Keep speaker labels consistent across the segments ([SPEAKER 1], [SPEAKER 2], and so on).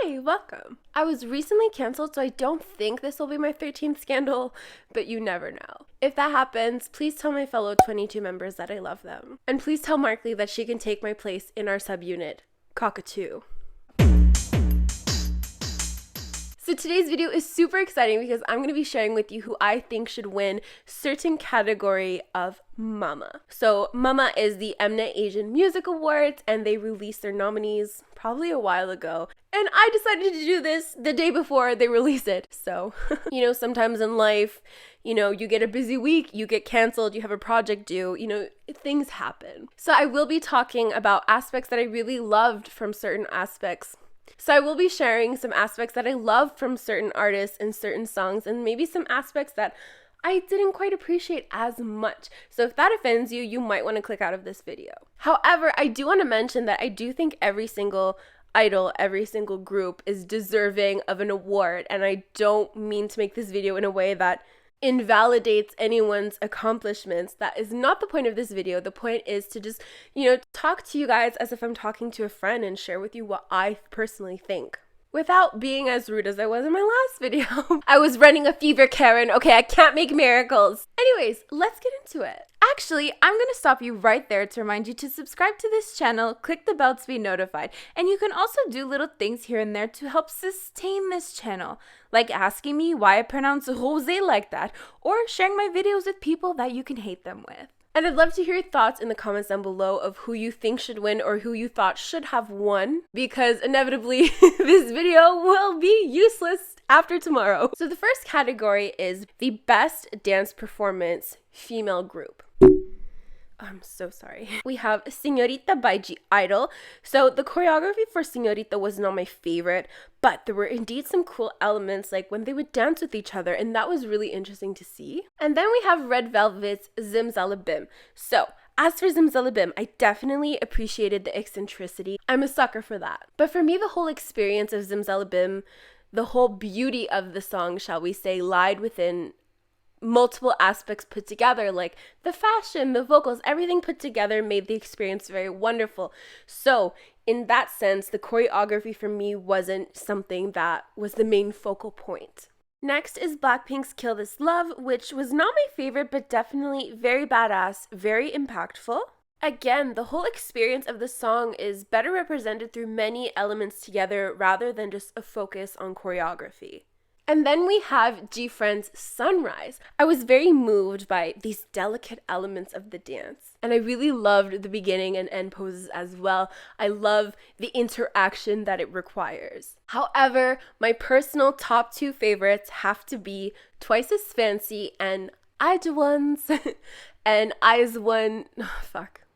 [SPEAKER 1] Hi, welcome. I was recently canceled, so I don't think this will be my 13th scandal, but you never know. If that happens, please tell my fellow 22 members that I love them. And please tell Markley that she can take my place in our subunit, Cockatoo. So today's video is super exciting because I'm going to be sharing with you who I think should win certain category of Mama. So Mama is the Mnet Asian Music Awards, and they released their nominees probably a while ago. And I decided to do this the day before they release it. So, sometimes in life, you get a busy week, you get canceled, you have a project due, things happen. So I will be talking about aspects that I really loved from certain aspects. So I will be sharing some aspects that I love from certain artists and certain songs, and maybe some aspects that I didn't quite appreciate as much. So if that offends you, you might want to click out of this video. However, I do want to mention that I do think every single idol, every single group is deserving of an award, and I don't mean to make this video in a way that invalidates anyone's accomplishments. That is not the point of this video. The point is to just, talk to you guys as if I'm talking to a friend and share with you what I personally think, without being as rude as I was in my last video. I was running a fever, Karen. Okay, I can't make miracles. Anyways, let's get into it. Actually, I'm going to stop you right there to remind you to subscribe to this channel, click the bell to be notified, and you can also do little things here and there to help sustain this channel, like asking me why I pronounce rosé like that, or sharing my videos with people that you can hate them with. And I'd love to hear your thoughts in the comments down below of who you think should win or who you thought should have won, because inevitably this video will be useless after tomorrow. So the first category is the best dance performance female group. I'm so sorry. We have Señorita by (G)I-DLE. So the choreography for Señorita was not my favorite, but there were indeed some cool elements, like when they would dance with each other, and that was really interesting to see. And then we have Red Velvet's Zimzalabim. So as for Zimzalabim, I definitely appreciated the eccentricity. I'm a sucker for that. But for me, the whole experience of Zimzalabim, the whole beauty of the song, shall we say, lied within multiple aspects put together, like the fashion, the vocals, everything put together made the experience very wonderful. So in that sense, the choreography for me wasn't something that was the main focal point. Next is Blackpink's Kill This Love, which was not my favorite, but definitely very badass, very impactful. Again, the whole experience of the song is better represented through many elements together rather than just a focus on choreography. And then we have G-Friend's Sunrise. I was very moved by these delicate elements of the dance. And I really loved the beginning and end poses as well. I love the interaction that it requires. However, my personal top two favorites have to be Twice as Fancy and I Do Ones and Eyes One.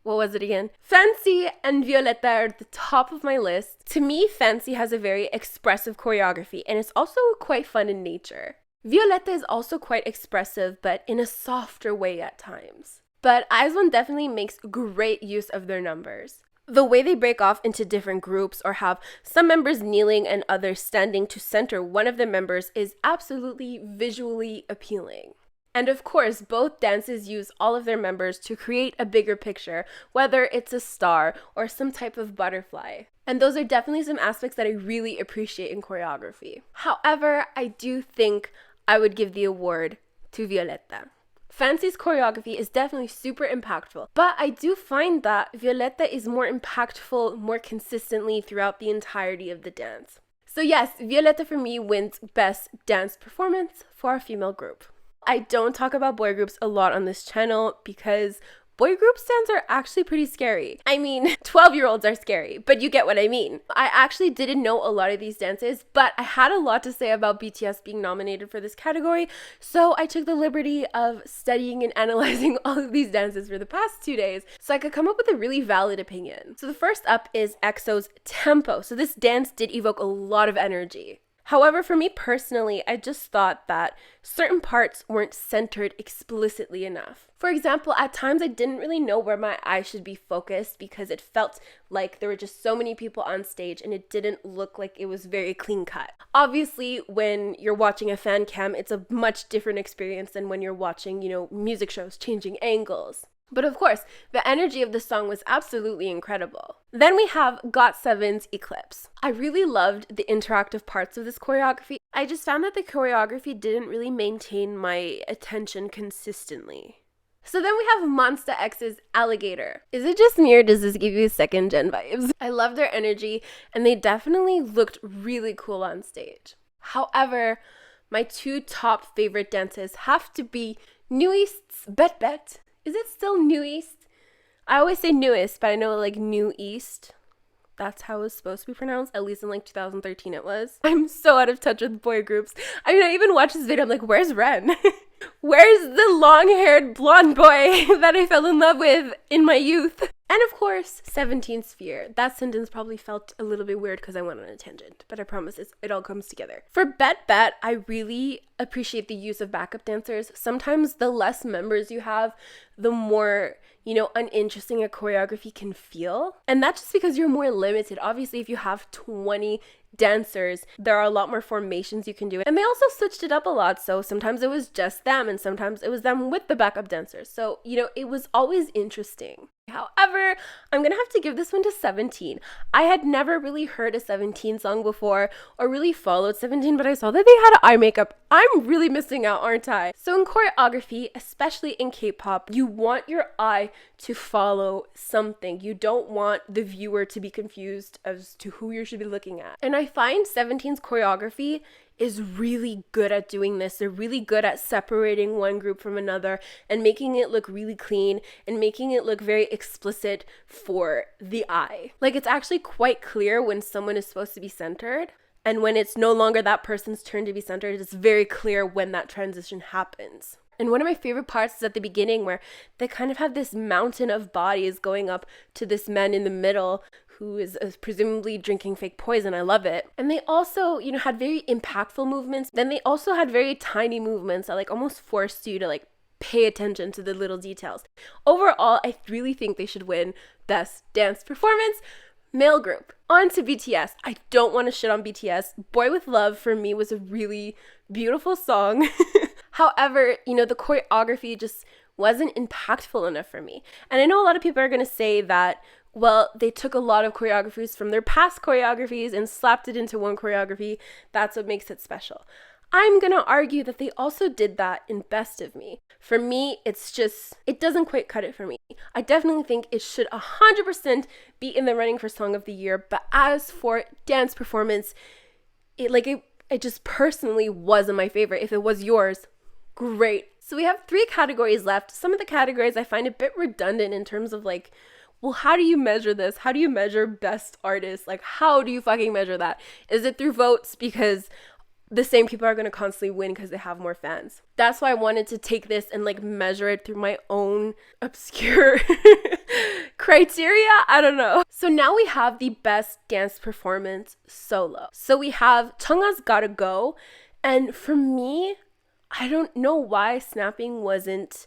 [SPEAKER 1] What was it again? Fancy and Violetta are at the top of my list. To me, Fancy has a very expressive choreography, and it's also quite fun in nature. Violetta is also quite expressive, but in a softer way at times. But Eyes One definitely makes great use of their numbers. The way they break off into different groups or have some members kneeling and others standing to center one of the members is absolutely visually appealing. And of course, both dances use all of their members to create a bigger picture, whether it's a star or some type of butterfly. And those are definitely some aspects that I really appreciate in choreography. However, I do think I would give the award to Violetta. Fancy's choreography is definitely super impactful, but I do find that Violetta is more impactful more consistently throughout the entirety of the dance. So yes, Violetta for me wins Best Dance Performance for a female group. I don't talk about boy groups a lot on this channel because boy group stands are actually pretty scary. I mean, 12-year-olds are scary, but you get what I mean. I actually didn't know a lot of these dances, but I had a lot to say about BTS being nominated for this category, so I took the liberty of studying and analyzing all of these dances for the past 2 days so I could come up with a really valid opinion. So the first up is EXO's Tempo. So this dance did evoke a lot of energy. However, for me personally, I just thought that certain parts weren't centered explicitly enough. For example, at times I didn't really know where my eyes should be focused because it felt like there were just so many people on stage and it didn't look like it was very clean cut. Obviously, when you're watching a fan cam, it's a much different experience than when you're watching, music shows changing angles. But of course, the energy of the song was absolutely incredible. Then we have GOT7's Eclipse. I really loved the interactive parts of this choreography. I just found that the choreography didn't really maintain my attention consistently. So then we have Monsta X's Alligator. Is it just me or does this give you second gen vibes? I love their energy and they definitely looked really cool on stage. However, my two top favorite dances have to be Nuist's Bet Bet. Is it still New East? I always say newest, but I know like New East. That's how it's supposed to be pronounced. At least in like 2013 it was. I'm so out of touch with boy groups. I mean, I even watched this video. I'm like, where's Ren? Where's the long-haired blonde boy that I fell in love with in my youth? And of course, 17 Sphere. That sentence probably felt a little bit weird because I went on a tangent, but I promise it all comes together. For Bet Bet, I really appreciate the use of backup dancers. Sometimes the less members you have, the more, uninteresting a choreography can feel. And that's just because you're more limited. Obviously, if you have 20 dancers, there are a lot more formations you can do. And they also switched it up a lot. So sometimes it was just them and sometimes it was them with the backup dancers. So, it was always interesting. However, I'm gonna have to give this one to 17. I had never really heard a 17 song before or really followed 17, but I saw that they had eye makeup. I'm really missing out, aren't I? So in choreography, especially in K-pop, you want your eye to follow something. You don't want the viewer to be confused as to who you should be looking at. And I find 17's choreography is really good at doing this. They're really good at separating one group from another and making it look really clean and making it look very explicit for the eye. Like, it's actually quite clear when someone is supposed to be centered, and when it's no longer that person's turn to be centered, it's very clear when that transition happens. And one of my favorite parts is at the beginning where they kind of have this mountain of bodies going up to this man in the middle who is presumably drinking fake poison. I love it. And they also, had very impactful movements. Then they also had very tiny movements that almost forced you to pay attention to the little details. Overall, I really think they should win Best Dance Performance Male Group. On to BTS. I don't want to shit on BTS. Boy With Love for me was a really beautiful song. However, the choreography just wasn't impactful enough for me. And I know a lot of people are going to say that, well, they took a lot of choreographies from their past choreographies and slapped it into one choreography. That's what makes it special. I'm going to argue that they also did that in Best of Me. For me, it doesn't quite cut it for me. I definitely think it should 100% be in the running for Song of the Year. But as for dance performance, it just personally wasn't my favorite. If it was yours, great. So we have 3 categories left. Some of the categories I find a bit redundant in terms of well, how do you measure this? How do you measure best artist? How do you fucking measure that? Is it through votes? Because the same people are going to constantly win because they have more fans. That's why I wanted to take this and measure it through my own obscure criteria. I don't know. So now we have the Best Dance Performance Solo. So we have Chungha's Gotta Go. And for me, I don't know why Snapping wasn't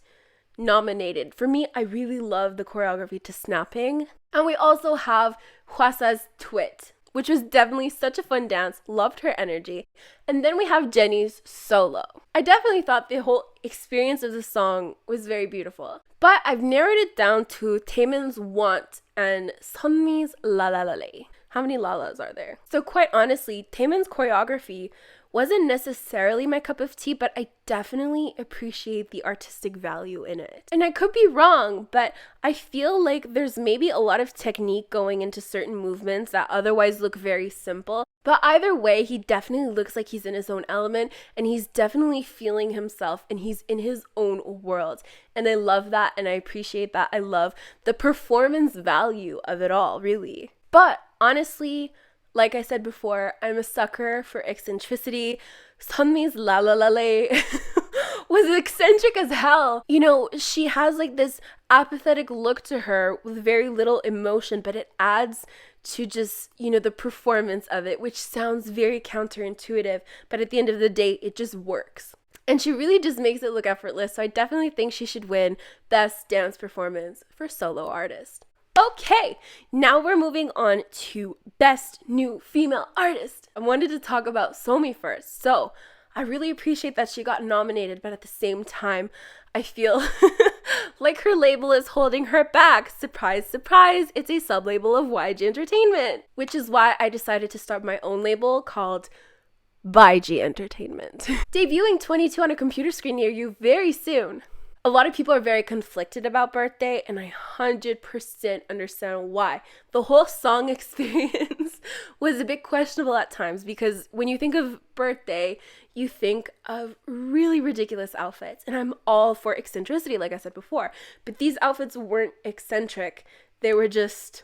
[SPEAKER 1] nominated. For me, I really love the choreography to Snapping. And we also have Hwasa's Twit, which was definitely such a fun dance. Loved her energy. And then we have Jennie's Solo. I definitely thought the whole experience of the song was very beautiful. But I've narrowed it down to Taemin's Want and Sunmi's La La La Lay. How many lalas are there? So quite honestly, Taemin's choreography wasn't necessarily my cup of tea, but I definitely appreciate the artistic value in it. And I could be wrong, but I feel like there's maybe a lot of technique going into certain movements that otherwise look very simple. But either way, he definitely looks like he's in his own element and he's definitely feeling himself and he's in his own world. And I love that and I appreciate that. I love the performance value of it all, really. But honestly, like I said before, I'm a sucker for eccentricity. Sunmi's La La La Lay was eccentric as hell. She has this apathetic look to her with very little emotion, but it adds to just, the performance of it, which sounds very counterintuitive, but at the end of the day, it just works. And she really just makes it look effortless, so I definitely think she should win Best Dance Performance for Solo Artist. Okay, now we're moving on to Best New Female Artist. I wanted to talk about Somi first. So I really appreciate that she got nominated, but at the same time, I feel Like her label is holding her back. Surprise, surprise, it's a sub-label of YG Entertainment. Which is why I decided to start my own label called YG Entertainment. Debuting 22 on a computer screen near you very soon. A lot of people are very conflicted about Birthday, and I 100% understand why. The whole song experience was a bit questionable at times because when you think of Birthday, you think of really ridiculous outfits. And I'm all for eccentricity, like I said before. But these outfits weren't eccentric. They were just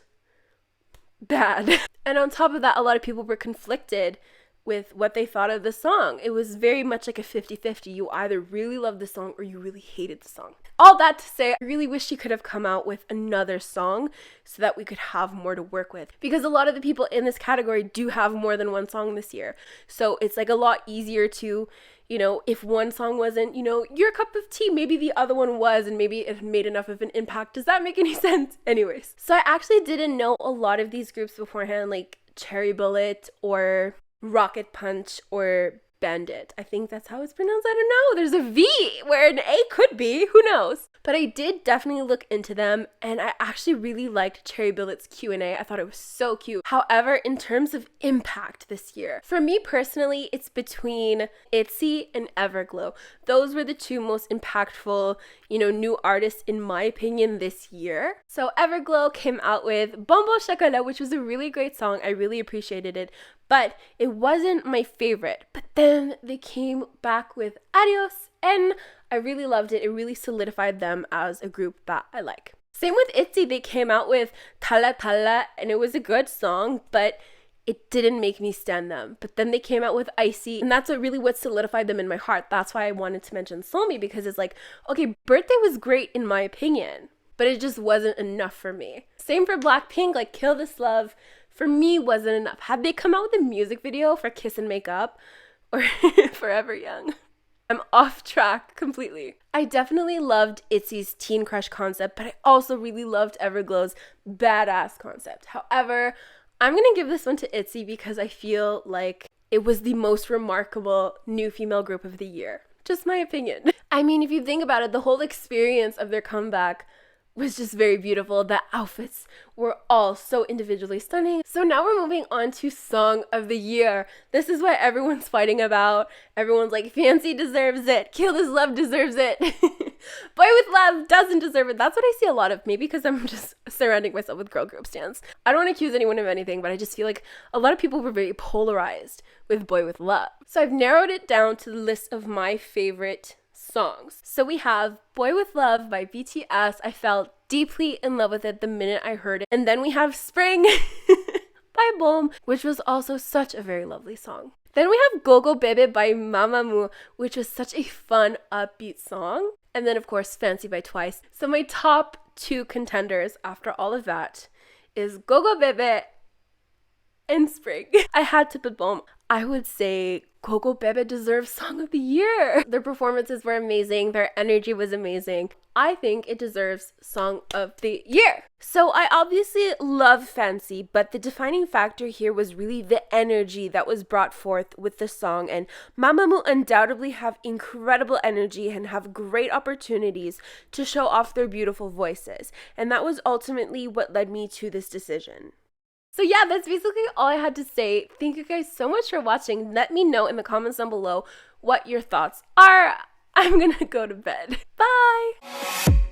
[SPEAKER 1] bad. And on top of that, a lot of people were conflicted with what they thought of the song. It was very much like a 50-50. You either really loved the song or you really hated the song. All that to say, I really wish she could have come out with another song so that we could have more to work with. Because a lot of the people in this category do have more than one song this year. So it's like a lot easier to, you know, if one song wasn't, you know, your cup of tea, maybe the other one was, and maybe it made enough of an impact. Does that make any sense? Anyways, so I actually didn't know a lot of these groups beforehand, like Cherry Bullet or Rocket Punch or Bandit. I think that's how it's pronounced. I don't know. There's a V where an A could be. Who knows? But I did definitely look into them, and I actually really liked Cherry Bullet's Q&A. I thought it was so cute. However, in terms of impact this year, for me personally, it's between ITZY and Everglow. Those were the two most impactful, you know, new artists in my opinion this year. So Everglow came out with Bonbon Chocolat, which was a really great song. I really appreciated it, but it wasn't my favorite. But then they came back with Adios, and I really loved it. It really solidified them as a group that I like. Same with ITZY. They came out with Tala Tala, and it was a good song, but it didn't make me stan them. But then they came out with Icy, and that's what solidified them in my heart. That's why I wanted to mention Somi, because it's like, okay, Birthday was great in my opinion, but it just wasn't enough for me. Same for Blackpink, like Kill This Love, for me wasn't enough. Had they come out with a music video for Kiss and Make Up or Forever Young, I'm off track completely. I definitely loved ITZY's teen crush concept, but I also really loved Everglow's badass concept. However, I'm going to give this one to ITZY because I feel like it was the most remarkable new female group of the year. Just my opinion. I mean, if you think about it, the whole experience of their comeback was just very beautiful. The outfits were all so individually stunning. So now we're moving on to Song of the Year. This is what everyone's fighting about. Everyone's like, Fancy deserves it. Kill This Love deserves it. Boy With Love doesn't deserve it. That's what I see a lot of. Maybe because I'm just surrounding myself with girl group stans. I don't want to accuse anyone of anything, but I just feel like a lot of people were very polarized with Boy With Love. So I've narrowed it down to the list of my favorite songs. So we have Boy With Love by BTS. I fell deeply in love with it the minute I heard it. And then we have Spring by Boom, which was also such a very lovely song. Then we have Gogo Bebe by Mamamoo, which was such a fun, upbeat song. And then of course Fancy by Twice. So my top two contenders after all of that is Gogo Bebe and Spring. I had to put Boom. I would say Gogo Bebe deserves Song of the Year. Their performances were amazing. Their energy was amazing. I think it deserves Song of the Year. So I obviously love Fancy, but the defining factor here was really the energy that was brought forth with the song. And Mamamoo undoubtedly have incredible energy and have great opportunities to show off their beautiful voices. And that was ultimately what led me to this decision. So yeah, that's basically all I had to say. Thank you guys so much for watching. Let me know in the comments down below what your thoughts are. I'm gonna go to bed. Bye!